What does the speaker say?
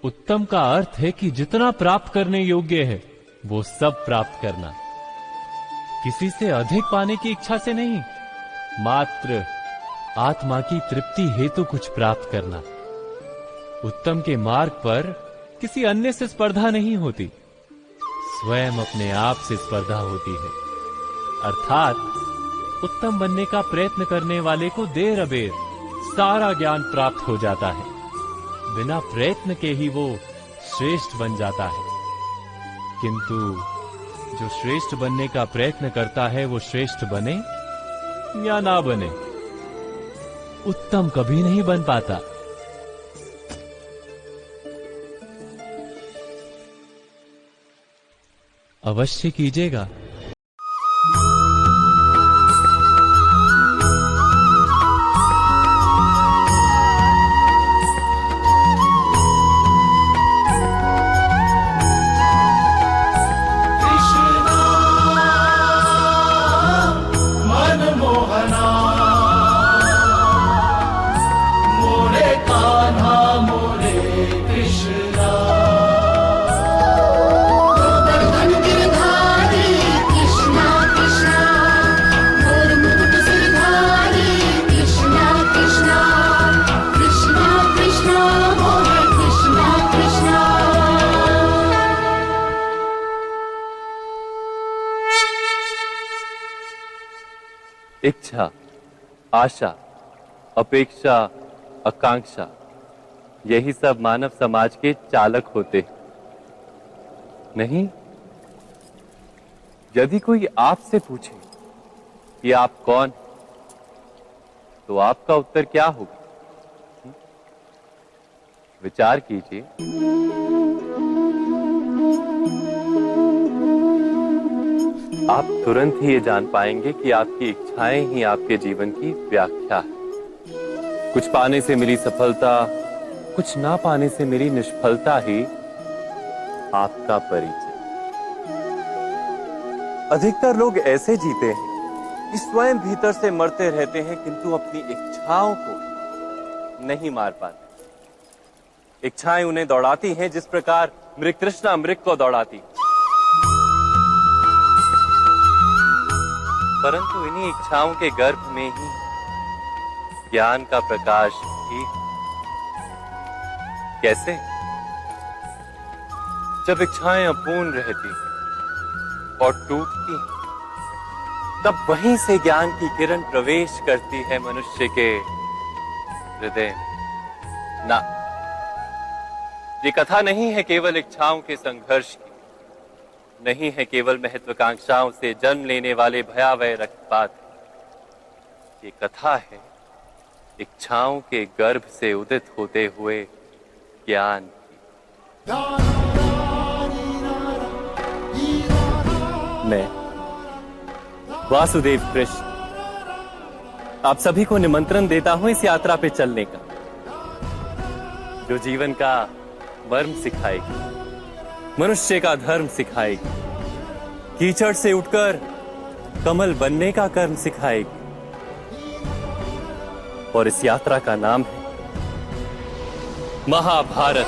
उत्तम का अर्थ है कि जितना प्राप्त करने योग्य है वो सब प्राप्त करना, किसी से अधिक पाने की इच्छा से नहीं, मात्र आत्मा की तृप्ति हेतु कुछ प्राप्त करना। उत्तम के मार्ग पर किसी अन्य से स्पर्धा नहीं होती, स्वयं अपने आप से स्पर्धा होती है। अर्थात उत्तम बनने का प्रयत्न करने वाले को देर अबेर सारा ज्ञान प्राप्त हो जाता है, बिना प्रयत्न के ही वो श्रेष्ठ बन जाता है। किंतु जो श्रेष्ठ बनने का प्रयत्न करता है वो श्रेष्ठ बने या ना बने, उत्तम कभी नहीं बन पाता। अवश्य कीजिएगा। इच्छा, आशा, अपेक्षा, आकांक्षा, यही सब मानव समाज के चालक होते नहीं। यदि कोई आपसे पूछे कि आप कौन, तो आपका उत्तर क्या होगा? विचार कीजिए। आप तुरंत ही ये जान पाएंगे कि आपकी इच्छाएं ही आपके जीवन की व्याख्या है। कुछ पाने से मिली सफलता, कुछ ना पाने से मिली निष्फलता ही आपका परिचय। अधिकतर लोग ऐसे जीते हैं कि स्वयं भीतर से मरते रहते हैं, किंतु अपनी इच्छाओं को नहीं मार पाते। इच्छाएं उन्हें दौड़ाती हैं जिस प्रकार मृग तृष्णा मृग को दौड़ाती। परंतु इन्हीं इच्छाओं के गर्भ में ही ज्ञान का प्रकाश भी। कैसे? जब इच्छाएं अपूर्ण रहती और टूटती, तब वहीं से ज्ञान की किरण प्रवेश करती है मनुष्य के हृदय में। ना, ये कथा नहीं है केवल इच्छाओं के संघर्ष की, नहीं है केवल महत्वाकांक्षाओं से जन्म लेने वाले भयावह रक्तपात। ये कथा है इच्छाओं के गर्भ से उदित होते हुए ज्ञान की। मैं वासुदेव कृष्ण आप सभी को निमंत्रण देता हूं इस यात्रा पे चलने का, जो जीवन का मर्म सिखाएगी, मनुष्य का धर्म सिखाएगी, कीचड़ से उठकर कमल बनने का कर्म सिखाएगी। और इस यात्रा का नाम है महाभारत।